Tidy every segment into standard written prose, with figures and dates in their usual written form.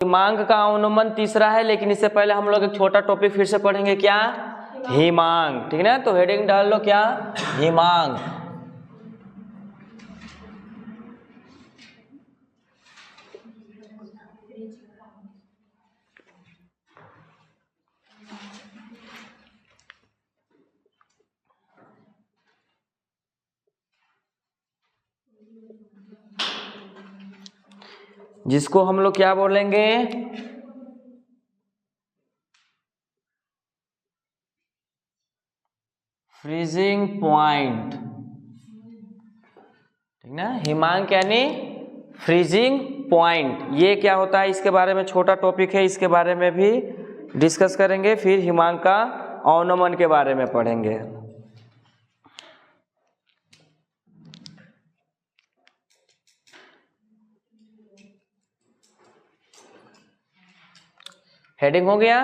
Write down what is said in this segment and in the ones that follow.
हिमांक का अवनमन तीसरा है, लेकिन इससे पहले हम लोग एक छोटा टॉपिक फिर से पढ़ेंगे, क्या? हिमांक। ठीक है ना, तो हेडिंग डाल लो क्या? हिमांक। जिसको हम लोग क्या बोलेंगे? Freezing point. ठीक ना, हिमांक यानी फ्रीजिंग पॉइंट। ये क्या होता है, इसके बारे में छोटा टॉपिक है, इसके बारे में भी डिस्कस करेंगे। फिर हिमांक का अवनमन के बारे में पढ़ेंगे। हेडिंग हो गया।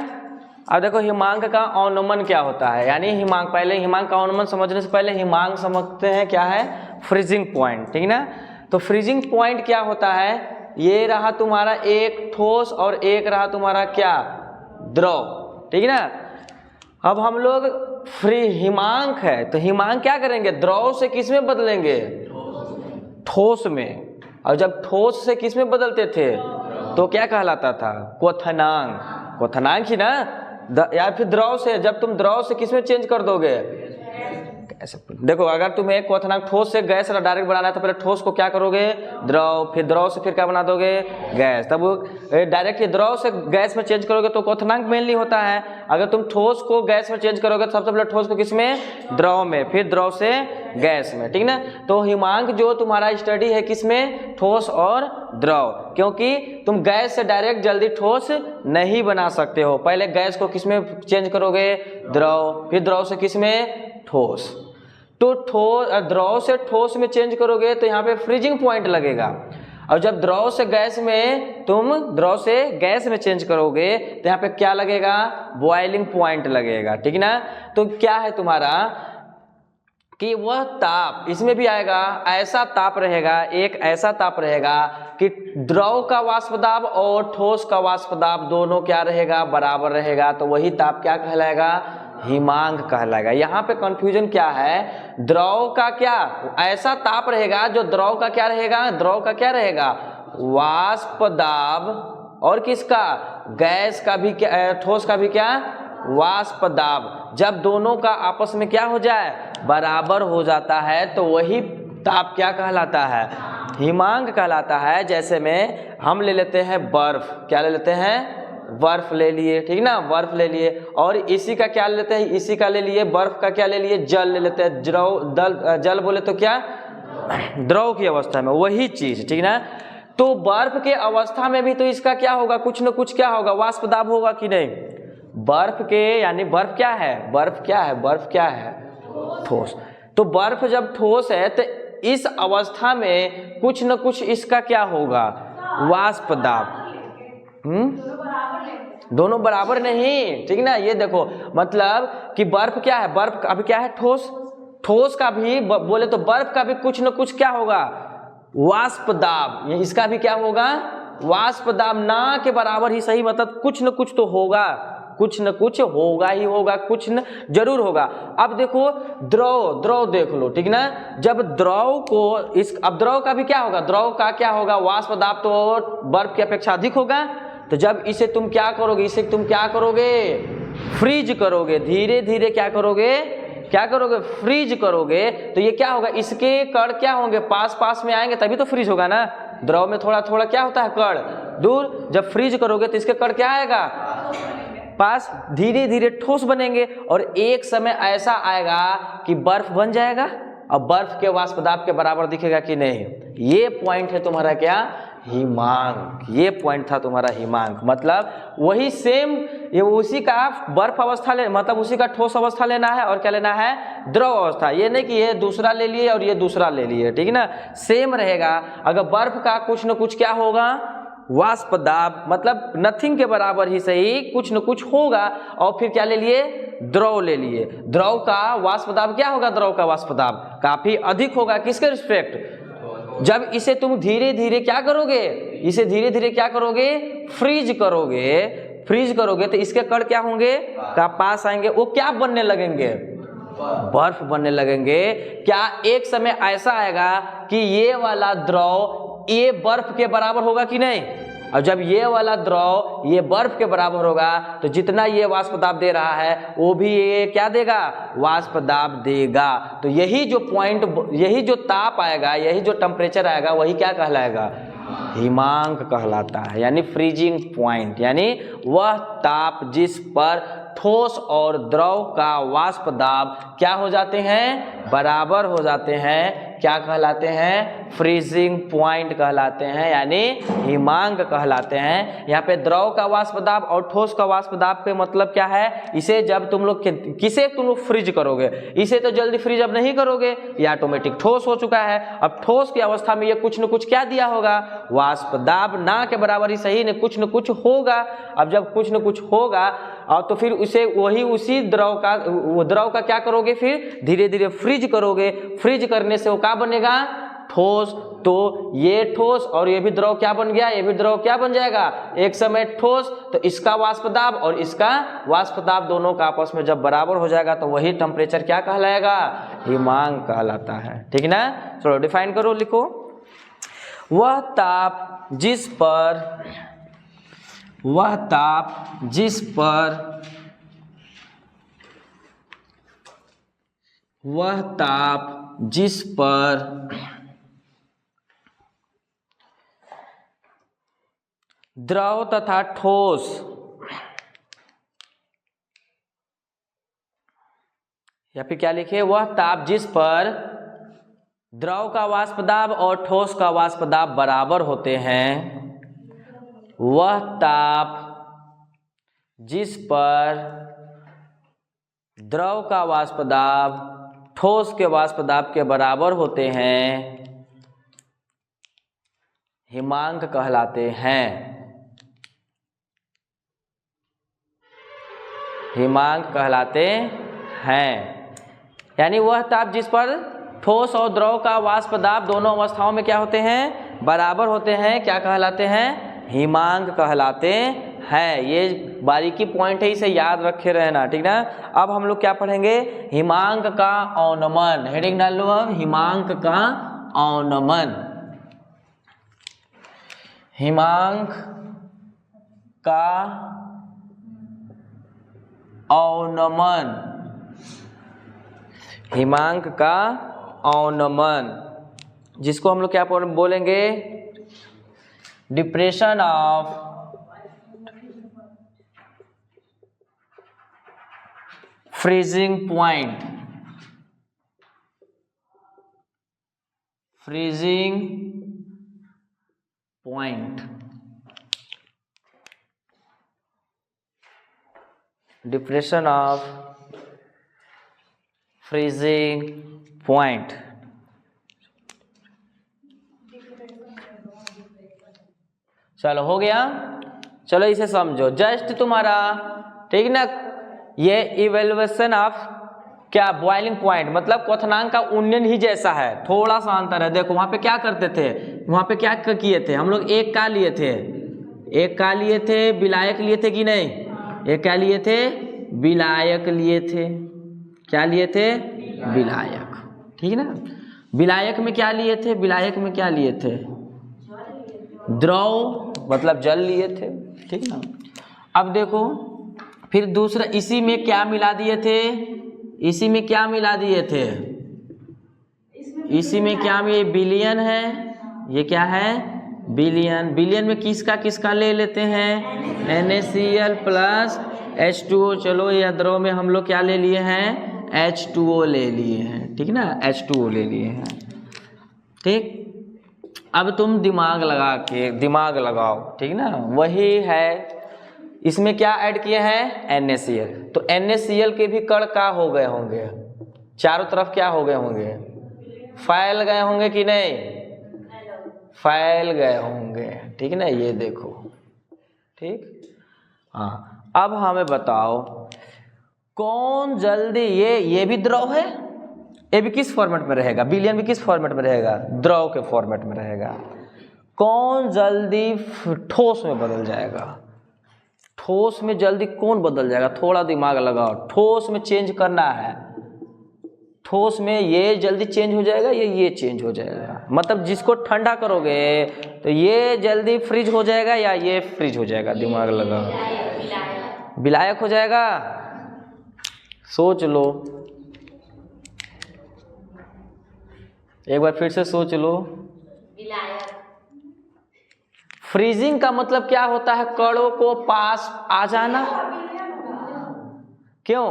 अब देखो हिमांक का अवनमन क्या होता है, यानी हिमांक, पहले हिमांक का अवनमन समझने से पहले हिमांक समझते हैं क्या है? Freezing point. ठीक ना, तो फ्रीजिंग पॉइंट क्या होता है? ये रहा तुम्हारा एक ठोस और एक रहा तुम्हारा क्या? द्रव। ठीक ना, अब हम लोग हिमांक है तो हिमांक क्या करेंगे? द्रव से किस में बदलेंगे? ठोस में। और जब ठोस से किस में बदलते थे तो क्या कहलाता था? क्वथनांक। क्वथनांक ही ना, या फिर द्रव से, जब तुम द्रव से किस में चेंज कर दोगे? देखो, अगर तुम्हें क्वथनांक ठोस से गैस डायरेक्ट बनाना है तो पहले ठोस को क्या करोगे? द्रव। फिर द्रव से फिर क्या बना दोगे? गैस। तब डायरेक्ट द्रव से गैस में चेंज करोगे तो क्वथनांक मेनली होता है। अगर तुम ठोस को गैस में चेंज करोगे तो सबसे पहले ठोस को किस में? द्रव में, फिर द्रव से गैस में। ठीक ना, तो हिमांक जो तुम्हारा स्टडी है किस में? ठोस और द्रव, क्योंकि तुम गैस से डायरेक्ट जल्दी ठोस नहीं बना सकते हो। पहले गैस को किस में चेंज करोगे? द्रव। फिर द्रव से किस में? ठोस। तो द्रव से ठोस में चेंज करोगे तो यहाँ पे फ्रीजिंग पॉइंट लगेगा। और जब द्रव से गैस में, तुम द्रव से गैस में चेंज करोगे तो यहाँ पे क्या लगेगा? बॉइलिंग पॉइंट लगेगा। ठीक ना, तो क्या है तुम्हारा कि वह ताप, इसमें भी आएगा, ऐसा ताप रहेगा, एक ऐसा ताप रहेगा कि द्रव का वाष्प दाब और ठोस का वाष्प दाब दोनों क्या रहेगा? बराबर रहेगा। तो वही ताप क्या कहलाएगा? हिमांक कहलाएगा। यहाँ पे कंफ्यूजन क्या है? द्रव का क्या ऐसा ताप रहेगा जो द्रव का क्या रहेगा? द्रव का क्या रहेगा? वाष्प दाब। और किसका? गैस का भी क्या? ठोस का भी क्या? वाष्प दाब। जब दोनों का आपस में क्या हो जाए? बराबर हो जाता है तो वही ताप क्या कहलाता है? हिमांक कहलाता है। जैसे में हम ले लेते हैं बर्फ, क्या ले लेते हैं? बर्फ ले लिए। ठीक ना, बर्फ ले लिए। और इसी का क्या ले लेते हैं? इसी का ले लिए। बर्फ का क्या ले लिए? जल ले लेते हैं। जल बोले तो क्या? द्रव की अवस्था में, वही चीज। ठीक ना, तो बर्फ के अवस्था में भी तो इसका क्या होगा? कुछ न कुछ क्या होगा? वाष्प दाब होगा कि नहीं? बर्फ के, यानी बर्फ क्या है? बर्फ क्या है? बर्फ क्या है? ठोस। तो बर्फ जब ठोस है तो इस अवस्था में कुछ न कुछ इसका क्या होगा? वाष्प दाब। दोनों बराबर नहीं। ठीक ना, ये देखो, मतलब कि बर्फ क्या है? बर्फ अभी क्या है? ठोस। ठोस का भी बोले तो बर्फ का भी कुछ न कुछ क्या होगा? वाष्प दाब। इसका भी क्या होगा? वाष्प दाब। ना के बराबर ही सही, मतलब कुछ न कुछ तो होगा, कुछ न कुछ होगा ही होगा, कुछ न जरूर होगा। अब देखो द्रव, द्रव देख लो। ठीक ना, जब द्रव को अब द्रव का भी क्या होगा? द्रव का क्या होगा? वाष्प दाब तो बर्फ की अपेक्षा अधिक होगा। तो जब इसे तुम क्या करोगे? इसे तुम क्या करोगे? फ्रीज करोगे। धीरे धीरे क्या करोगे? क्या करोगे? फ्रीज करोगे। तो ये क्या होगा? इसके कण क्या होंगे? पास पास में आएंगे तभी तो फ्रीज होगा ना। द्रव में थोड़ा थोड़ा क्या होता है? कण दूर। जब फ्रीज करोगे तो इसके कण क्या आएगा? पास। धीरे धीरे ठोस बनेंगे और एक समय ऐसा आएगा कि बर्फ बन जाएगा। अब बर्फ के वाष्प दाब के बराबर दिखेगा कि नहीं? ये पॉइंट है तुम्हारा क्या? हिमांक। ये पॉइंट था तुम्हारा हिमांक। मतलब वही सेम, ये उसी का बर्फ अवस्था ले, मतलब उसी का ठोस अवस्था लेना है और क्या लेना है? द्रव अवस्था। ये नहीं कि ये दूसरा ले लिए और ये दूसरा ले लिए। ठीक है ना, सेम रहेगा। अगर बर्फ का कुछ न कुछ क्या होगा? वाष्प दाब, मतलब नथिंग के बराबर ही सही, कुछ न कुछ होगा। और फिर क्या ले लिए? द्रव ले लिए। द्रव का वाष्प दाब क्या होगा? द्रव का वाष्प दाब काफी अधिक होगा। किसके रिस्पेक्ट? जब इसे तुम धीरे धीरे क्या करोगे? इसे धीरे धीरे क्या करोगे, फ्रीज करोगे तो इसके कण क्या होंगे, का पास आएंगे, वो क्या बनने लगेंगे, बर्फ बनने लगेंगे। क्या एक समय ऐसा आएगा कि ये वाला द्रव ये बर्फ के बराबर होगा कि नहीं, और जब ये वाला द्रव ये बर्फ के बराबर होगा तो जितना ये वाष्प दाब दे रहा है वो भी ये क्या देगा, वाष्प दाब देगा। तो यही जो पॉइंट, यही जो ताप आएगा, यही जो टेम्परेचर आएगा, वही क्या कहलाएगा, हिमांक कहलाता है, यानी फ्रीजिंग पॉइंट, यानी वह ताप जिस पर ठोस और द्रव का वाष्प दाब क्या हो जाते हैं, बराबर हो जाते हैं, क्या कहलाते हैं, फ्रीजिंग पॉइंट कहलाते हैं, यानी हिमांक कहलाते हैं। यहाँ पे द्रव का वाष्प दाब और ठोस का वाष्प दाब के मतलब क्या है, इसे जब तुम लोग किसे तुम लोग फ्रीज करोगे, इसे तो जल्दी फ्रीज अब नहीं करोगे, ये ऑटोमेटिक ठोस हो चुका है। अब ठोस की अवस्था में ये कुछ न कुछ क्या दिया होगा, वाष्प दाब ना के बराबर ही सही, न कुछ होगा। अब जब कुछ न कुछ होगा और तो फिर उसे वही उसी द्रव का क्या करोगे, फिर धीरे धीरे फ्रीज करोगे, फ्रीज करने से वो क्या बनेगा, ठोस। तो ये ठोस और ये भी द्रव क्या बन गया, ये भी द्रव क्या बन जाएगा, एक समय ठोस। तो इसका वाष्प दाब और इसका वाष्प दाब दोनों का आपस में जब बराबर हो जाएगा तो वही टेम्परेचर क्या कहलाएगा, हिमांक कहलाता है। ठीक है ना, चलो डिफाइन करो, लिखो, वह ताप जिस पर द्रव तथा ठोस या फिर क्या लिखे, वह ताप जिस पर द्रव का वाष्प दाब और ठोस का वाष्प दाब बराबर होते हैं, वह ताप जिस पर द्रव का वाष्प दाब ठोस के वाष्प दाब के बराबर होते हैं, हिमांक कहलाते हैं, हिमांक कहलाते हैं। यानी वह ताप जिस पर ठोस और द्रव का वाष्प दाब दोनों अवस्थाओं में क्या होते हैं, बराबर होते हैं, क्या कहलाते हैं, हिमांक कहलाते हैं। ये बारीकी पॉइंट है, इसे याद रखे रहना, ठीक ना। अब हम लोग क्या पढ़ेंगे, हिमांक का औनमन, हेडिंग डाल लो अब, हिमांक का औनमन, हिमांक का औनमन, हिमांक का औनमन, जिसको हम लोग क्या बोलेंगे, depression of freezing point, freezing point, depression of freezing point. चलो हो गया, चलो इसे समझो, जस्ट तुम्हारा, ठीक ना, ये इवेल्युएशन ऑफ क्या, बॉइलिंग पॉइंट मतलब क्वथनांक का उन्नयन ही जैसा है, थोड़ा सा अंतर है। देखो वहां पे क्या करते थे, वहां पे क्या किए थे हम लोग, एक का लिए थे, एक का लिए थे, विलायक लिए थे कि नहीं, एक क्या लिए थे, विलायक लिए थे, क्या लिए थे, विलायक, ठीक है ना। विलायक में क्या लिए थे, विलायक में क्या लिए थे, द्रव मतलब जल लिए थे, ठीक ना। अब देखो फिर दूसरा, इसी में क्या मिला दिए थे, इसी में क्या मिला दिए थे, इसी में क्या, ये बिलियन है, ये क्या है, बिलियन, बिलियन में किसका किसका ले लेते हैं, NaCl प्लस H2O। चलो ये द्रव में हम लोग क्या ले लिए हैं, H2O ले लिए हैं, ठीक ना, H2O ले लिए हैं, ठीक। अब तुम दिमाग लगाओ, ठीक ना, वही है, इसमें क्या ऐड किए हैं, NaCl। तो NaCl के भी कण का हो गए होंगे, चारों तरफ क्या हो गए होंगे, फैल गए होंगे कि नहीं, फैल गए होंगे, ठीक ना, ये देखो, ठीक। हाँ अब हमें बताओ कौन जल्दी, ये भी द्रव है, ये भी किस फॉर्मेट में रहेगा, बिलियन भी किस फॉर्मेट में रहेगा, द्रव के फॉर्मेट में रहेगा। कौन जल्दी ठोस में बदल जाएगा? ठोस में जल्दी कौन बदल जाएगा? थोड़ा दिमाग लगाओ। ठोस में चेंज करना है, ठोस में ये जल्दी चेंज हो जाएगा या ये चेंज हो जाएगा? मतलब जिसको ठंडा करोगे तो ये जल्दी फ्रीज हो जाएगा या ये फ्रीज हो जाएगा? दिमाग लगाओ। विलायक हो जाएगा। सोच लो, एक बार फिर से सोच लो। फ्रीजिंग का मतलब क्या होता है? कणों को पास आ जाना। क्यों?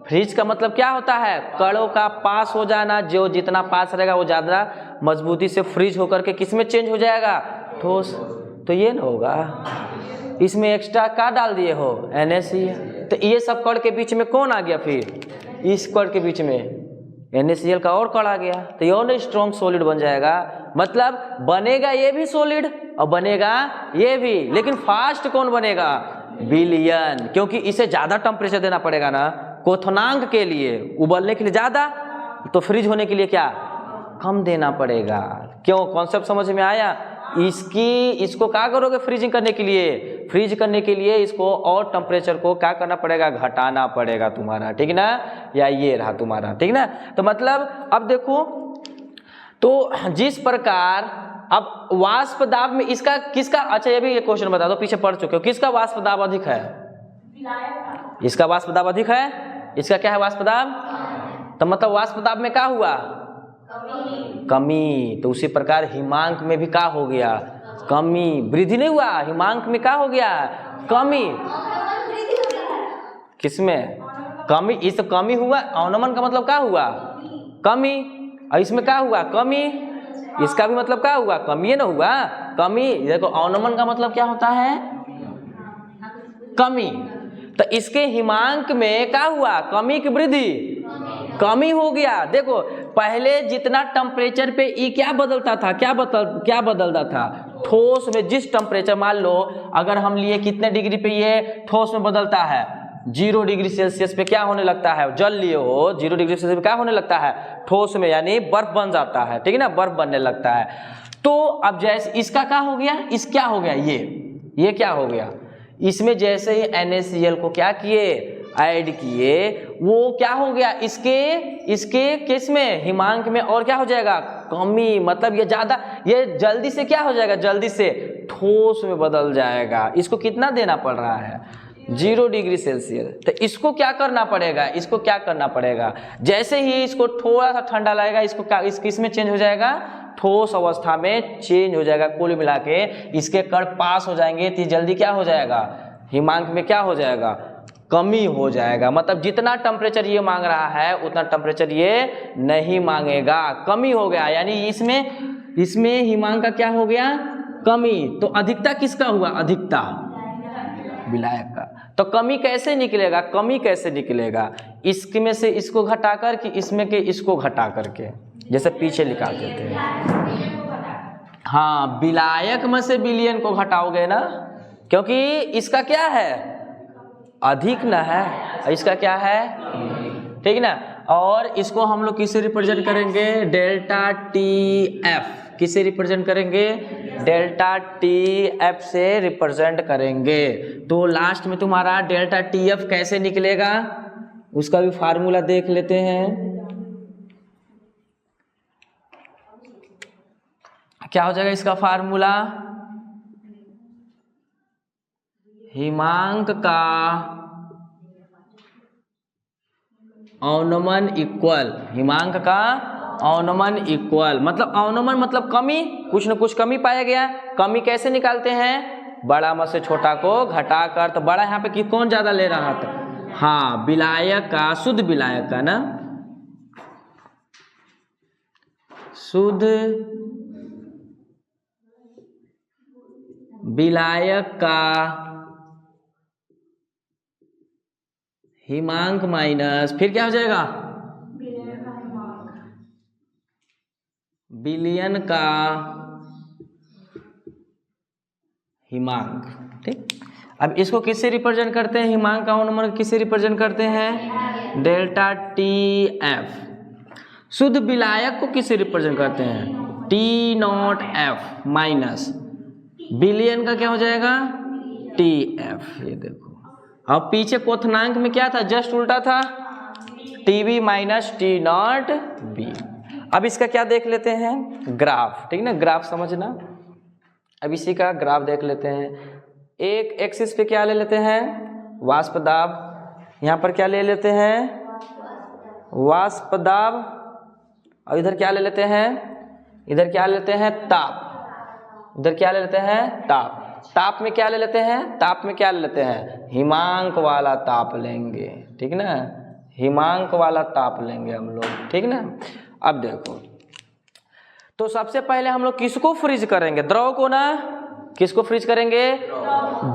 फ्रीज का मतलब क्या होता है? कणों का पास हो जाना। जो जितना पास रहेगा वो ज्यादा मजबूती से फ्रीज होकर के किस में चेंज हो जाएगा? ठोस। तो ये ना होगा, इसमें एक्स्ट्रा क्या डाल दिए हो? NaCl। तो ये सब कण के बीच में कौन आ गया? फिर इस कण के बीच में NaCl का और कण आ गया, तो ये और स्ट्रॉन्ग सॉलिड बन जाएगा। मतलब बनेगा ये भी सॉलिड और बनेगा ये भी, लेकिन फास्ट कौन बनेगा? विलयन। क्योंकि इसे ज्यादा टेम्परेचर देना पड़ेगा ना क्वथनांक के लिए, उबलने के लिए ज्यादा, तो फ्रीज होने के लिए क्या? कम देना पड़ेगा। क्यों? कॉन्सेप्ट समझ में आया? इसको क्या करोगे फ्रीजिंग करने के लिए? फ्रीज करने के लिए इसको और टेम्परेचर को क्या करना पड़ेगा? घटाना पड़ेगा तुम्हारा, ठीक ना? या ये रहा तुम्हारा, ठीक ना? तो मतलब अब देखो, तो जिस प्रकार अब वाष्प दाब में इसका किसका, अच्छा ये भी एक क्वेश्चन बता दो, पीछे पढ़ चुके हो, किसका वाष्प दाब अधिक है? इसका वाष्प दाब अधिक है। इसका क्या है वाष्प दाब? तो मतलब वाष्प दाब में क्या हुआ? कमी। तो उसी प्रकार हिमांक में भी क्या हो गया? कमी। वृद्धि नहीं हुआ, हिमांक में क्या हो गया? कमी। किसमें? कमी। इस कमी हुआ। अवनमन का मतलब क्या हुआ? कमी। और इसमें क्या हुआ? कमी। इसका भी मतलब क्या हुआ? कमी ना हुआ, कमी। देखो अवनमन का मतलब क्या होता है? कमी। तो इसके हिमांक में क्या हुआ? कमी की वृद्धि? कमी हो गया। देखो पहले जितना टेम्परेचर पे ई क्या बदलता था? क्या बदलता था? ठोस में जिस टेम्परेचर, मान लो अगर हम लिए कितने डिग्री पे ये ठोस में बदलता है? 0 डिग्री सेल्सियस पे क्या होने लगता है? जल लिए हो 0 डिग्री सेल्सियस पे क्या होने लगता है? ठोस में, यानी बर्फ बन जाता है, ठीक है ना? बर्फ बनने लगता है। तो अब जैसे इसका क्या हो गया? इस क्या हो गया? ये क्या हो गया? इसमें जैसे ही NaCl को क्या किए? ऐड किए, वो क्या हो गया? इसके केस में हिमांक में और क्या हो जाएगा? कमी। मतलब ये ज्यादा, ये जल्दी से क्या हो जाएगा? जल्दी से ठोस में बदल जाएगा। इसको कितना देना पड़ रहा है? 0 डिग्री सेल्सियस। तो इसको क्या करना पड़ेगा? इसको क्या करना पड़ेगा? जैसे ही इसको थोड़ा सा ठंडा लगेगा, इसको क्या इसमें चेंज हो जाएगा? ठोस अवस्था में चेंज हो जाएगा। कुल मिला के इसके कण पास हो जाएंगे, तो जल्दी क्या हो जाएगा? हिमांक में क्या हो जाएगा? कमी हो जाएगा। मतलब जितना टेम्परेचर ये मांग रहा है उतना टेम्परेचर ये नहीं मांगेगा, कमी हो गया। यानी इसमें हिमांक का क्या हो गया? कमी। तो अधिकता किसका हुआ? अधिकता विलायक का। तो कमी कैसे निकलेगा? कमी कैसे निकलेगा? इसमें से इसको घटाकर कि इसमें के इसको घटा करके, जैसे पीछे लिखा देते हैं। हाँ, विलायक में से विलयन को घटाओगे ना, क्योंकि इसका क्या है? अधिक ना है, इसका क्या है? ठीक ना? और इसको हम लोग किससे रिप्रेजेंट करेंगे? Delta TF। किससे रिप्रेजेंट करेंगे? डेल्टा TF से रिप्रेजेंट करेंगे। तो लास्ट में तुम्हारा डेल्टा TF कैसे निकलेगा उसका भी फार्मूला देख लेते हैं। क्या हो जाएगा इसका फार्मूला? हिमांक का अवनमन इक्वल, हिमांक का अवनमन इक्वल, मतलब अवनमन मतलब कमी, कुछ न कुछ कमी पाया गया। कमी कैसे निकालते हैं? बड़ा में से छोटा को घटाकर। तो बड़ा यहाँ पे कि कौन ज्यादा ले रहा था? हाँ, विलायक का, शुद्ध विलायक का ना, शुद्ध विलायक का हिमांक माइनस, फिर क्या हो जाएगा? विलयन का हिमांक। ठीक, अब इसको किससे रिप्रेजेंट करते हैं? हिमांक का अवनमन किससे रिप्रेजेंट करते हैं? Delta TF। शुद्ध विलायक को किससे रिप्रेजेंट करते हैं? T0F माइनस बिलियन का क्या हो जाएगा TF, ये देखो। अब पीछे क्वथनांक में क्या था, जस्ट उल्टा था, TB माइनस T0B। अब इसका क्या देख लेते हैं, ग्राफ, ठीक ना, ग्राफ समझना। अब इसी का ग्राफ देख लेते हैं। एक एक्सिस पे क्या ले लेते हैं, वाष्प दाब, यहाँ पर क्या ले लेते हैं, वाष्प दाब, और इधर क्या ले लेते हैं, इधर क्या लेते हैं, ताप, इधर क्या ले लेते हैं, ताप। ताप में क्या ले लेते हैं, ताप में क्या ले लेते हैं, हिमांक वाला ताप लेंगे, ठीक ना, हिमांक वाला ताप लेंगे हम लोग, ठीक ना। अब देखो, तो सबसे पहले हम लोग किसको फ्रीज करेंगे, द्रव को ना, किसको फ्रीज करेंगे,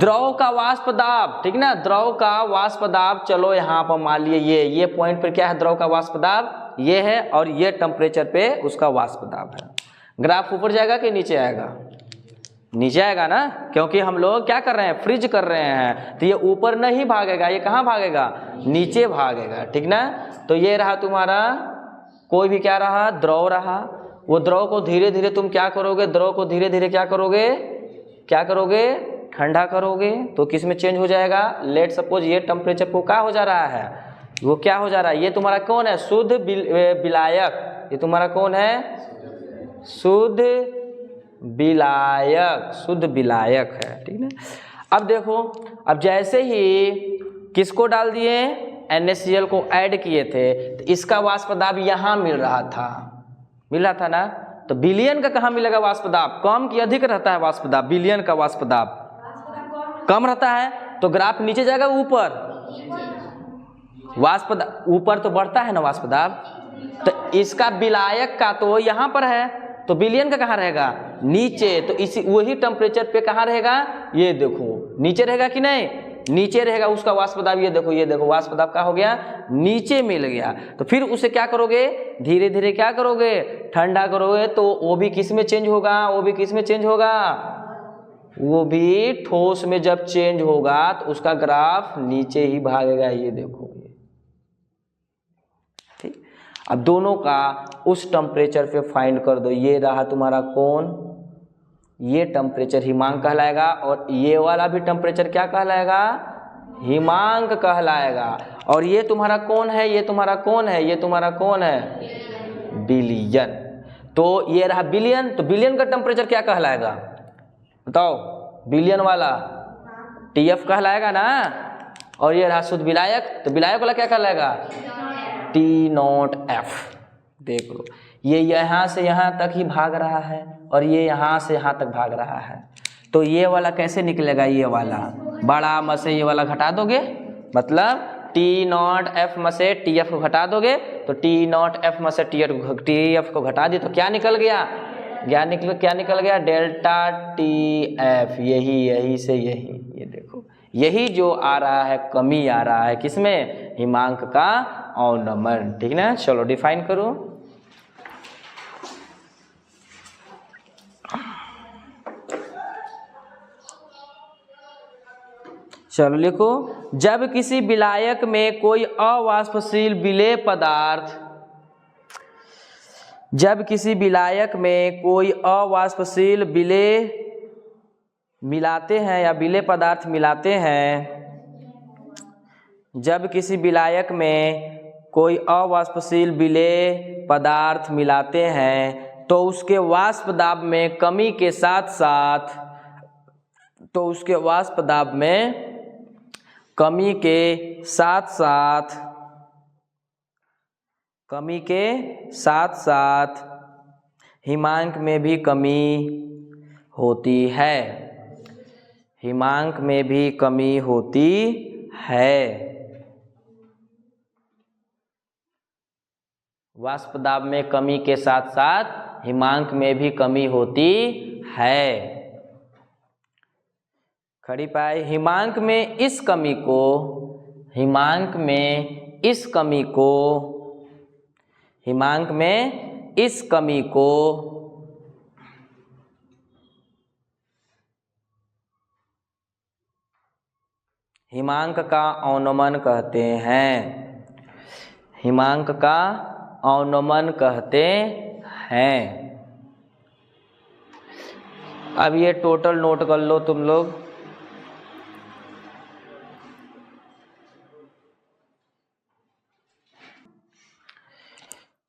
द्रव का वाष्प दाब, ठीक ना, द्रव का वाष्प दाब। चलो यहाँ पर मान लिए ये पॉइंट पर क्या है, द्रव का वाष्प दाब ये है, और ये टेम्परेचर पे उसका वाष्प दाब है। ग्राफ ऊपर जाएगा कि नीचे आएगा, नीचे आएगा ना, क्योंकि हम लोग क्या कर रहे हैं, फ्रीज कर रहे हैं, तो ये ऊपर नहीं भागेगा, ये कहाँ भागेगा, नीचे भागेगा, ठीक ना। तो ये रहा तुम्हारा कोई भी क्या रहा, द्रव रहा। वो द्रव को धीरे धीरे तुम क्या करोगे, द्रव को धीरे धीरे क्या करोगे, क्या करोगे, ठंडा करोगे। तो किस में चेंज हो जाएगा, लेट सपोज ये टेम्परेचर को क्या हो जा रहा है, वो क्या हो जा रहा है, ये तुम्हारा कौन है, शुद्ध विलायक, ये तुम्हारा कौन है, शुद्ध विलायक, शुद्ध विलायक है, ठीक है। अब देखो, अब जैसे ही किसको डाल दिए, NaCl को ऐड किए थे, तो इसका वाष्प दाब यहाँ मिल रहा था ना। तो बिलियन का कहाँ मिलेगा वाष्प दाब, कम की अधिक रहता है वाष्प दाब, बिलियन का वाष्प दाब कम रहता है, तो ग्राफ नीचे जाएगा ऊपर, वाष्प दाब ऊपर तो बढ़ता है ना वाष्प दाब। तो इसका विलायक का तो यहाँ पर है, तो बिलियन का कहाँ रहेगा, नीचे। तो इसी वही टेम्परेचर पे कहाँ रहेगा, ये देखो नीचे रहेगा कि नहीं, नीचे रहेगा उसका वाष्प दाब। ये देखो वाष्प दाब का हो गया, नीचे मिल गया। तो फिर उसे क्या करोगे, धीरे धीरे क्या करोगे, ठंडा करोगे। तो वो भी किस में चेंज होगा, वो भी किस में चेंज होगा, वो भी ठोस में जब चेंज होगा तो उसका ग्राफ नीचे ही भागेगा, ये देखो। ठीक, अब दोनों का उस टेम्परेचर पे फाइंड कर दो। ये रहा तुम्हारा कौन, ये टेम्परेचर हिमांक कहलाएगा, और ये वाला भी टेम्परेचर क्या कहलाएगा, हिमांक कहलाएगा। और ये तुम्हारा कौन है, ये तुम्हारा कौन है, ये तुम्हारा कौन है, बिलियन। तो ये रहा बिलियन, तो बिलियन का टेम्परेचर क्या कहलाएगा बताओ, बिलियन वाला TF कहलाएगा ना। और ये रहा शुद्ध विलायक, तो विलायक वाला क्या कहलाएगा, T0F। देख लो, ये यहाँ से यहाँ तक ही भाग रहा है, और ये यहाँ से यहाँ तक भाग रहा है। तो ये वाला कैसे निकलेगा, ये वाला बड़ा में से ये वाला घटा दोगे, मतलब T0F में से TF को घटा दोगे, तो T0F में से TF को घटा दी तो क्या निकल गया, क्या निकल गया, डेल्टा TF। यही से यही, ये देखो, यही जो आ रहा है, कमी आ रहा है किसमें, हिमांक का अवनमन, ठीक ना। चलो डिफाइन करो। चलो लिखो, जब किसी विलायक में कोई अवाष्पशील विलेय पदार्थ, जब किसी विलायक में कोई अवाष्पशील विलेय मिलाते हैं या विलेय पदार्थ मिलाते हैं, जब किसी विलायक में कोई अवाष्पशील विलेय पदार्थ मिलाते हैं तो उसके वाष्प दाब में कमी के साथ साथ, तो उसके वाष्प दाब में कमी के साथ साथ, कमी के साथ साथ हिमांक में भी कमी होती है, हिमांक में भी कमी होती है। वाष्प दाब में कमी के साथ साथ हिमांक में भी कमी होती है। खड़ी पाई, हिमांक में इस कमी को, हिमांक में इस कमी को, हिमांक में इस कमी को हिमांक का अवनमन कहते हैं, हिमांक का अवनमन कहते हैं। अब ये टोटल नोट कर लो तुम लोग।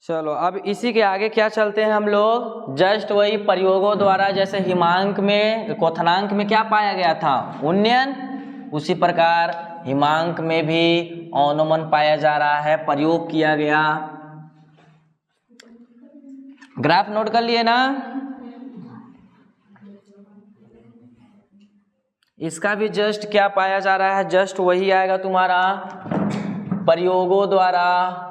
चलो अब इसी के आगे क्या चलते हैं हम लोग, जस्ट वही प्रयोगों द्वारा, जैसे हिमांक में क्वथनांक में क्या पाया गया था, उन्नयन, उसी प्रकार हिमांक में भी अवनमन पाया जा रहा है, प्रयोग किया गया। ग्राफ नोट कर लिए ना। इसका भी जस्ट क्या पाया जा रहा है, जस्ट वही आएगा तुम्हारा प्रयोगों द्वारा।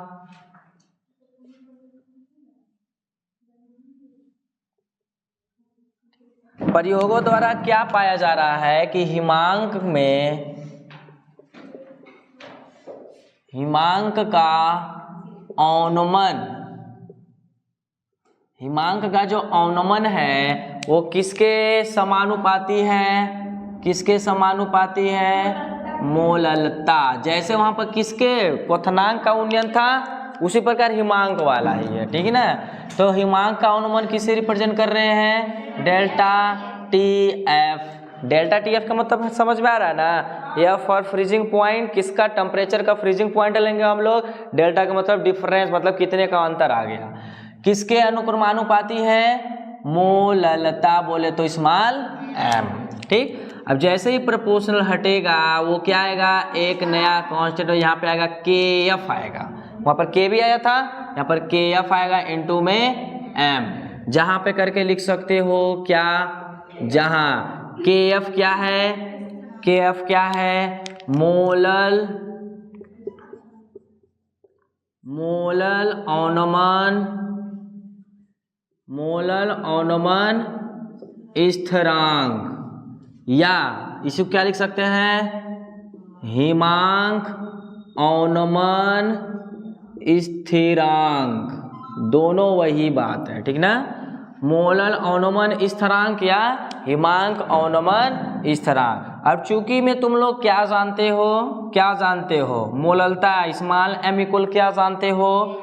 प्रयोगों द्वारा क्या पाया जा रहा है कि हिमांक का अवनमन, हिमांक का जो अवनमन है वो किसके समानुपाती है, किसके समानुपाती है, मोललता। जैसे वहां पर किसके क्वथनांक का उन्नयन था, उसी प्रकार हिमांक वाला ही है, ठीक है ना। तो हिमांक का अवनमन किसे रिप्रेजेंट कर रहे हैं, delta T F. Delta T F का मतलब समझ में आ रहा है ना, एफ फॉर फ्रीजिंग पॉइंट, किसका टेम्परेचर का फ्रीजिंग पॉइंट लेंगे हम लोग, डेल्टा का मतलब डिफरेंस, मतलब कितने का अंतर आ गया। किसके अनुक्रमानुपाती है, मोललता, बोले तो स्मॉल एम, ठीक। अब जैसे ही प्रोपोर्शनल हटेगा वो क्या आएगा, एक नया कांस्टेंट यहाँ पे आएगा, के एफ आएगा। वहां पर के भी आया था, यहाँ पर के एफ आएगा इनटू में एम। जहां पे करके लिख सकते हो क्या, जहां के एफ क्या है, के एफ क्या है, मोलल अवनमन स्थिरांक, या इसे क्या लिख सकते हैं, हिमांक अवनमन स्थिरांक, दोनों वही बात है, ठीक ना। मोलल अवनमन स्थिरांक या हिमांक अवनमन स्थिरांक। अब चूंकि में तुम लोग क्या जानते हो, क्या जानते हो, मोललता स्मॉल एम इक्वल क्या जानते हो,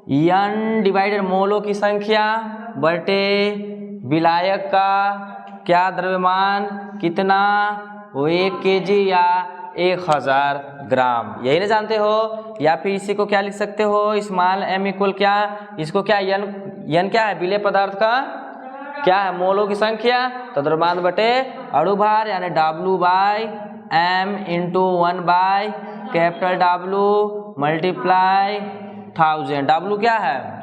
n डिवाइडेड मोलों की संख्या बटे विलायक का क्या द्रव्यमान कितना, वो 1 kg या 1000 ग्राम, यही ना जानते हो। या फिर इसी को क्या लिख सकते हो, स्मॉल एम इक्वल क्या, इसको क्या n क्या है, विलेय पदार्थ का क्या है, मोलों की संख्या, तो द्रव्यमान बटे अणुभार, यानी W by m into 1 by capital W multiply 1000। W क्या है,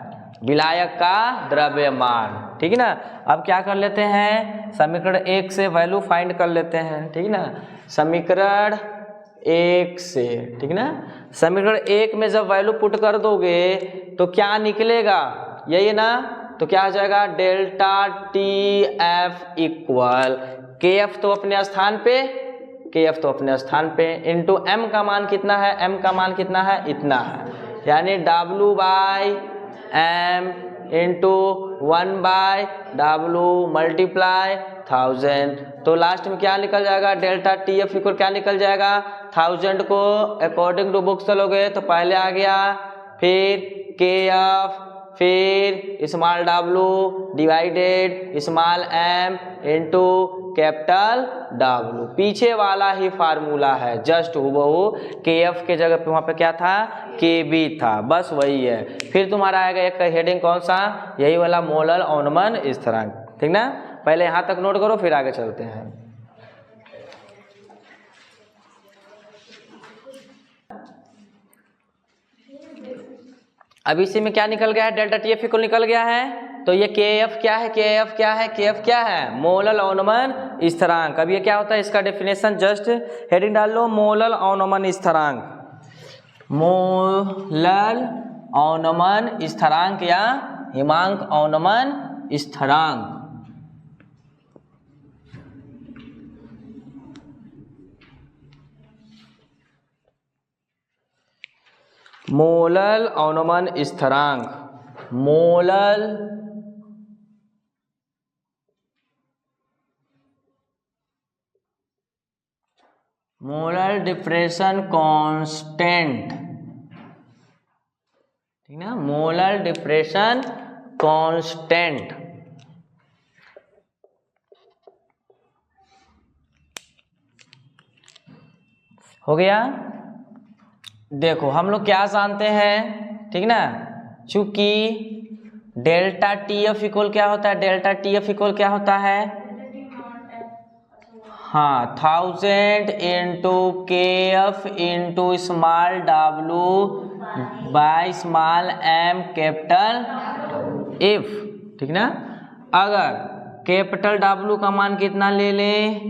विलायक का द्रव्यमान, ठीक है ना। अब क्या कर लेते हैं, समीकरण 1 से वैल्यू फाइंड कर लेते हैं, ठीक ना। समीकरण 1 से, ठीक ना, समीकरण 1 में जब वैल्यू पुट कर दोगे तो क्या निकलेगा, यही ना, तो क्या आ जाएगा, डेल्टा टी एफ इक्वल के एफ तो अपने स्थान पे, के एफ तो अपने स्थान पे, इंटू एम का मान कितना है, एम का मान कितना है, इतना है, यानी W by M into 1 by W multiply 1000। तो लास्ट में क्या निकल जाएगा, डेल्टा टी एफ इक्वल क्या निकल जाएगा, 1000 को अकॉर्डिंग टू बुक्स चलोगे तो पहले आ गया, फिर के एफ, फिर small W divided small M into capital W, पीछे वाला ही फार्मूला है, जस्ट हूबहू के एफ के जगह पे वहां पे क्या था, के बी था, बस वही है। फिर तुम्हारा आएगा एक हेडिंग कौन सा, यही वाला मोलल अवनमन स्थिरांक, ठीक ना। पहले यहां तक नोट करो, फिर आगे चलते हैं। अब इसी में क्या निकल गया है, डेल्टा टी एफ इक्वल निकल गया है, तो ये के एफ क्या है, के एफ क्या है, के एफ क्या है, मोलल अवनमन स्थिरांक। अब ये क्या होता है, इसका डेफिनेशन जस्ट हेडिंग डाल लो, मोलल अवनमन स्थिरांक, मोलल अवनमन स्थिरांक या हिमांक अवनमन स्थिरांक। मोलल अवनमन स्थिरांक, मोलल डिप्रेशन कांस्टेंट, ठीक ना, मोलल डिप्रेशन कांस्टेंट। हो गया। देखो हम लोग क्या जानते हैं, ठीक ना, चूंकि डेल्टा टी एफ इक्वल क्या होता है, डेल्टा टी एफ इक्वल क्या होता है, हाँ 1000 into K F into small W by small M capital F, ठीक ना। अगर कैपिटल डब्लू का मान कितना ले लें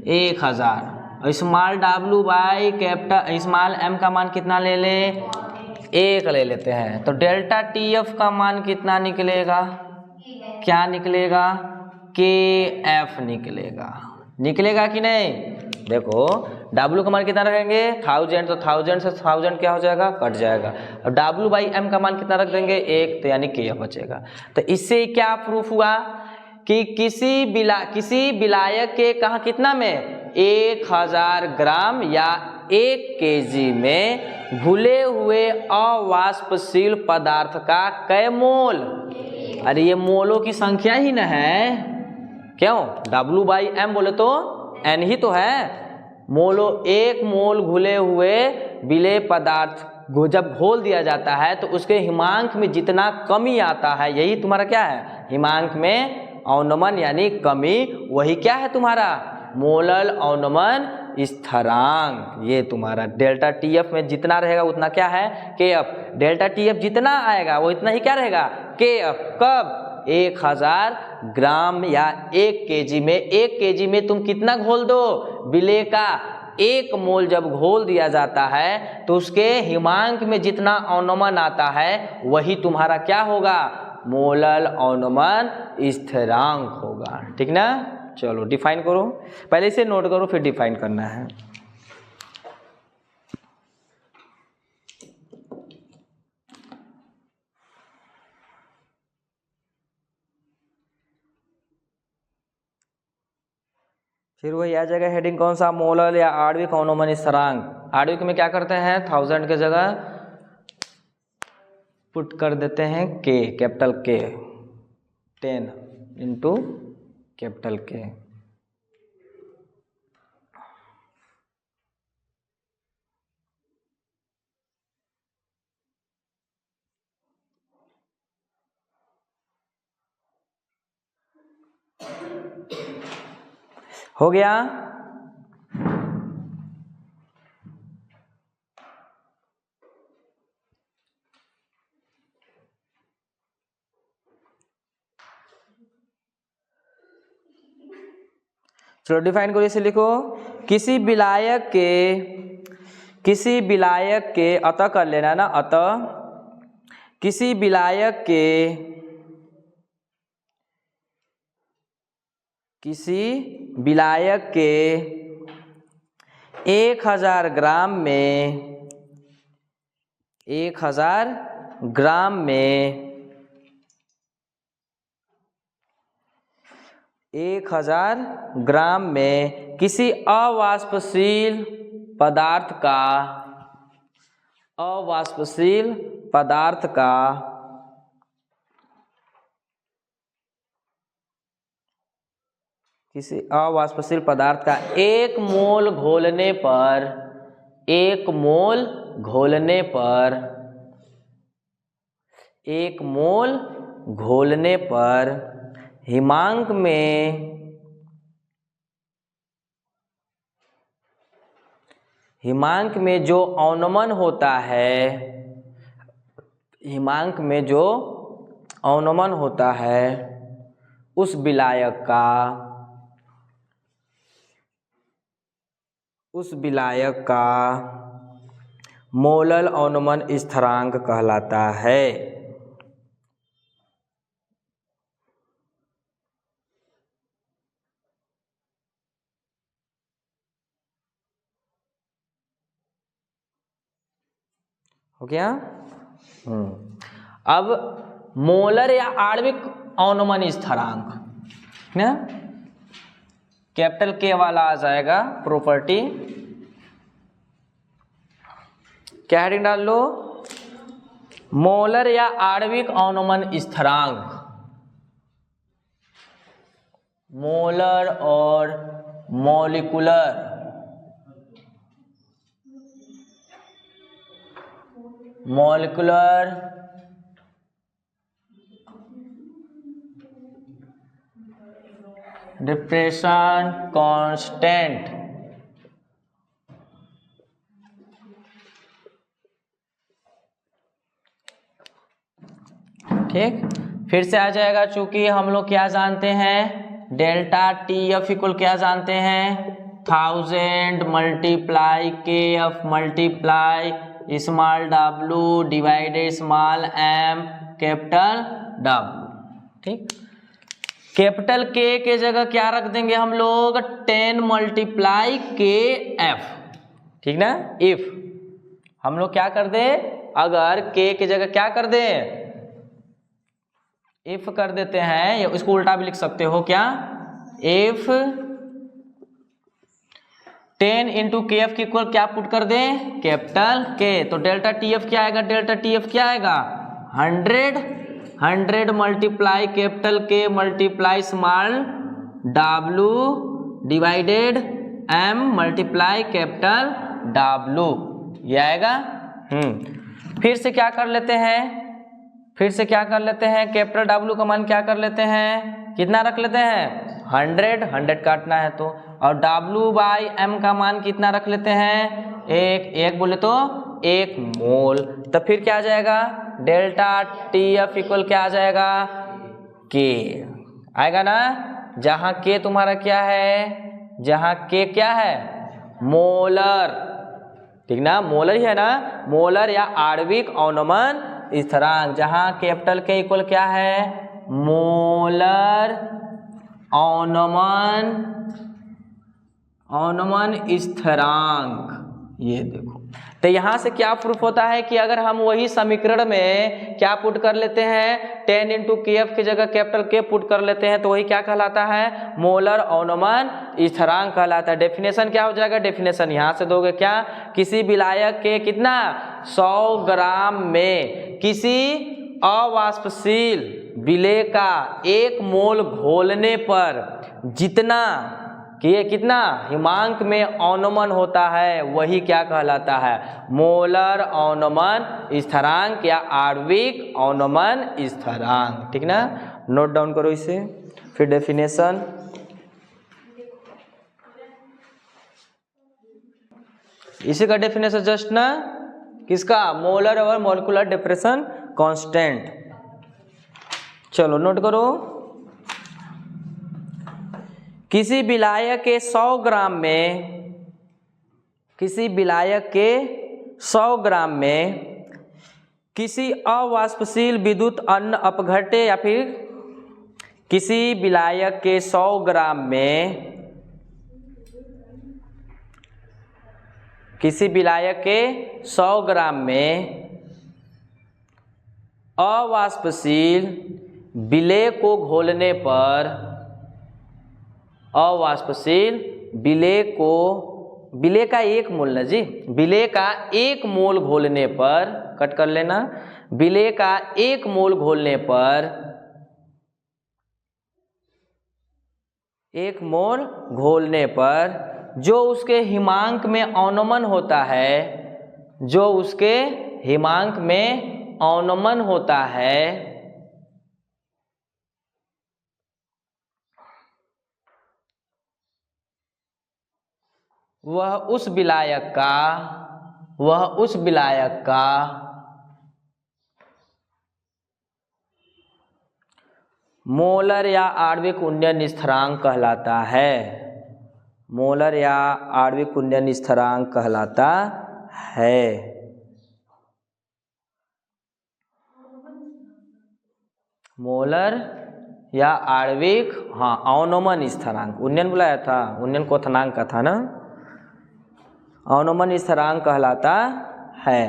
1000, और small W by capital small M का मान कितना ले लें 1 ले लेते हैं, तो डेल्टा टी एफ का मान कितना निकलेगा, क्या निकलेगा, के एफ निकलेगा, निकलेगा कि नहीं। देखो W का मान कितना रखेंगे 1000, तो 1000 से 1000 क्या हो जाएगा, कट जाएगा, और W बाई एम का मान कितना रख देंगे 1, तो यानी के एफ बचेगा। तो इससे क्या प्रूफ हुआ कि किसी विलायक के कहाँ कितना में 1000 ग्राम या 1 केजी में घुले हुए अवाष्पशील पदार्थ का कै मोल, अरे ये मोलों की संख्या ही न है, क्यों, W बाई एम बोले तो N ही तो है, मोलो 1 मोल घुले हुए विलेय पदार्थ जब घोल दिया जाता है तो उसके हिमांक में जितना कमी आता है, यही तुम्हारा क्या है, हिमांक में अवनमन यानी कमी, वही क्या है तुम्हारा मोलल अवनमन स्थिरांक। ये तुम्हारा डेल्टा टी एफ में जितना रहेगा उतना क्या है के एफ, डेल्टा टी एफ जितना आएगा वो इतना ही क्या रहेगा के एफ। कब 1000 ग्राम या 1 केजी में, 1 केजी में तुम कितना घोल दो, विलेय का 1 मोल जब घोल दिया जाता है तो उसके हिमांक में जितना अवनमन आता है वही तुम्हारा क्या होगा, मोलल अवनमन स्थिरांक होगा, ठीक ना। चलो डिफाइन करो, पहले इसे नोट करो फिर डिफाइन करना है। फिर वही आ जाएगा हेडिंग कौन सा, मोलल या आणविक अवनमन स्थिरांक। आणविक में क्या करते हैं 1000 के जगह पुट कर देते हैं के, कैपिटल के, 10 इंटू कैपिटल के। हो गया। चलो डिफाइन करो, इसे लिखो, किसी विलायक के अतः कर लेना ना, अतः किसी विलायक के 1000 ग्राम में 1000 ग्राम में 1000 ग्राम में किसी अवाष्पशील पदार्थ का किसी अवाष्पशील पदार्थ का 1 मोल घोलने पर हिमांक में जो अवनमन होता है उस विलायक का मोलल अवनमन स्थिरांक कहलाता है। हो गया। अब मोलर या आणविक अवनमन स्थिरांक ना, कैपिटल के वाला आ जाएगा प्रॉपर्टी, क्या हेडिंग डाल लो, मोलर या आणविक अवनमन स्थिरांक, मोलर और मॉलिक्यूलर मॉलिक्यूलर डिप्रेशन कांस्टेंट। ठीक, फिर से आ जाएगा, चूंकि हम लोग क्या जानते हैं, डेल्टा टी एफ इक्वल क्या जानते हैं, 1000 multiply K F multiply small W divided small M capital W. ठीक, कैपिटल के जगह क्या रख देंगे हम लोग, 10 मल्टीप्लाई के एफ। ठीक ना, इफ हम लोग क्या कर दे, अगर के की जगह क्या कर दे, इफ कर देते हैं, या इसको उल्टा भी लिख सकते हो क्या, इफ 10 इंटू के एफ की इक्वल क्या पुट कर दे, कैपिटल के, तो डेल्टा टी एफ क्या आएगा, डेल्टा टी एफ क्या आएगा, 100 multiply capital K multiply small W divided M multiply capital W, ये आएगा। फिर से क्या कर लेते हैं, फिर से क्या कर लेते हैं, कैपिटल डब्लू का मान क्या कर लेते हैं, कितना रख लेते हैं, 100 काटना है तो, और डब्लू बाई एम का मान कितना रख लेते हैं, एक बोले तो 1 मोल। तो फिर क्या आ जाएगा, डेल्टा टी एफ इक्वल क्या आ जाएगा, के आएगा ना, जहां के तुम्हारा क्या है, जहां के क्या है, मोलर। ठीक ना, मोलर ही है ना, मोलर या आणविक अवनमन स्थिरांक, जहां कैपिटल के इक्वल क्या है, मोलर अवनमन स्थिरांक। ये देखो, तो यहां से क्या प्रूफ होता है कि अगर हम वही समीकरण में क्या पुट कर लेते हैं, 10 इंटू के एफ की जगह कैपिटल के पुट कर लेते हैं, तो वही क्या कहलाता है, मोलर अवनमन स्थिरांक कहलाता है। डेफिनेशन क्या हो जाएगा, डेफिनेशन यहां से दोगे क्या, किसी विलायक के कितना 100 ग्राम में किसी अवाष्पशील विलेय का 1 मोल घोलने पर जितना कि ये कितना हिमांक में अवनमन होता है, वही क्या कहलाता है, मोलर अवनमन स्थिरांक या आणविक अवनमन स्थिरांक। ठीक ना, नोट डाउन करो इसे। फिर डेफिनेशन, इसी का डेफिनेशन जस्ट ना, किसका, मोलर और मॉलिक्यूलर डिप्रेशन कांस्टेंट। चलो नोट करो, किसी विलायक के 100 ग्राम में, किसी विलायक के 100 ग्राम में किसी अवाष्पशील विद्युत अन्न अपघट्य, या फिर किसी विलायक के 100 ग्राम में, किसी विलायक के 100 ग्राम में अवाष्पशील विलेय को घोलने पर, अवाष्पशील विलेय को, विलेय का 1 मोल ना जी, विलेय का 1 मोल घोलने पर, कट कर लेना, विलेय का 1 मोल घोलने पर, 1 मोल घोलने पर जो उसके हिमांक में अवनमन होता है, जो उसके हिमांक में अवनमन होता है, वह उस विलायक का मोलर या आणविक उन्नयन स्थिरांक कहलाता है, मोलर या आणविक उन्नयन स्थिरांक कहलाता है। मोलर या आणविक, हाँ, अवनमन स्थिरांक, उन्नयन बुलाया था, उन्नयन क्वथनांक का था ना, अवनमन स्थिरांक कहलाता है।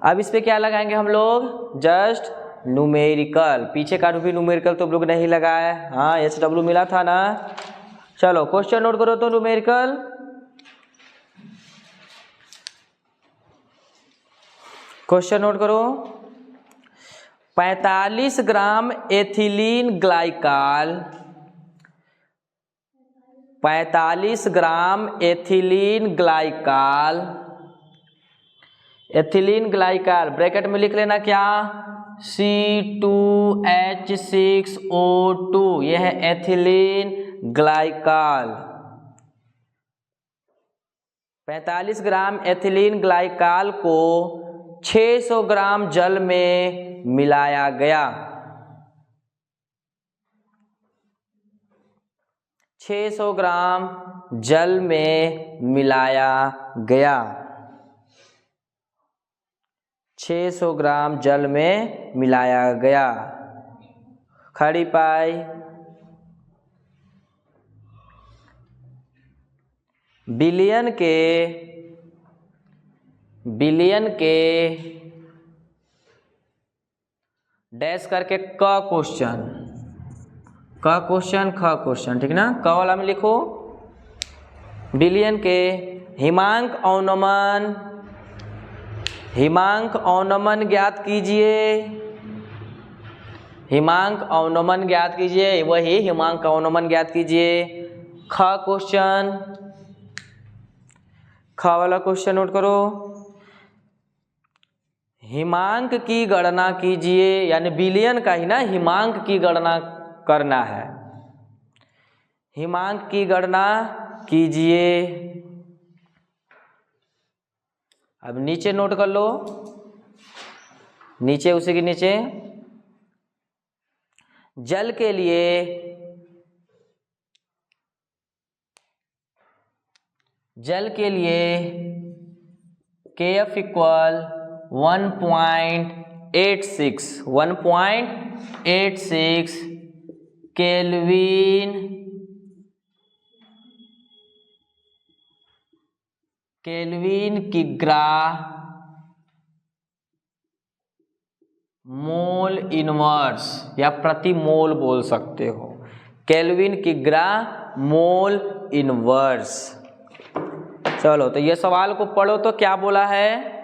अब इस पे क्या लगाएंगे हम लोग, जस्ट न्यूमेरिकल, पीछे का भी न्यूमेरिकल तो लोग नहीं लगाए, हाँ HW मिला था ना। चलो क्वेश्चन नोट करो तो, न्यूमेरिकल क्वेश्चन नोट करो, 45 gram ethylene glycol, 45 gram ethylene glycol ethylene glycol, bracket में लिख लेना क्या, C2H6O2, यह है ethylene glycol. 45 gram ethylene glycol को 600 ग्राम जल में मिलाया गया। 600 ग्राम जल में मिलाया गया। 600 ग्राम जल में मिलाया गया। खड़ी पाई, बिलियन के डैश करके क क्वेश्चन, ख क्वेश्चन, ठीक ना। क वाला में लिखो बिलियन के हिमांक अवनमन ज्ञात कीजिए। हिमांक अवनमन ज्ञात कीजिए, वही हिमांक अवनमन ज्ञात कीजिए। ख क्वेश्चन, ख वाला क्वेश्चन नोट करो। हिमांक की गणना कीजिए, यानी बिलियन का ही ना हिमांक की गणना करना है। हिमांक की गणना कीजिए। अब नीचे नोट कर लो, नीचे उसी के नीचे जल के लिए KF इक्वल 1.86 केल्विन किग्रा मोल इनवर्स, या प्रति मोल बोल सकते हो। केल्विन किग्रा मोल इनवर्स। चलो तो ये सवाल को पढ़ो तो क्या बोला है।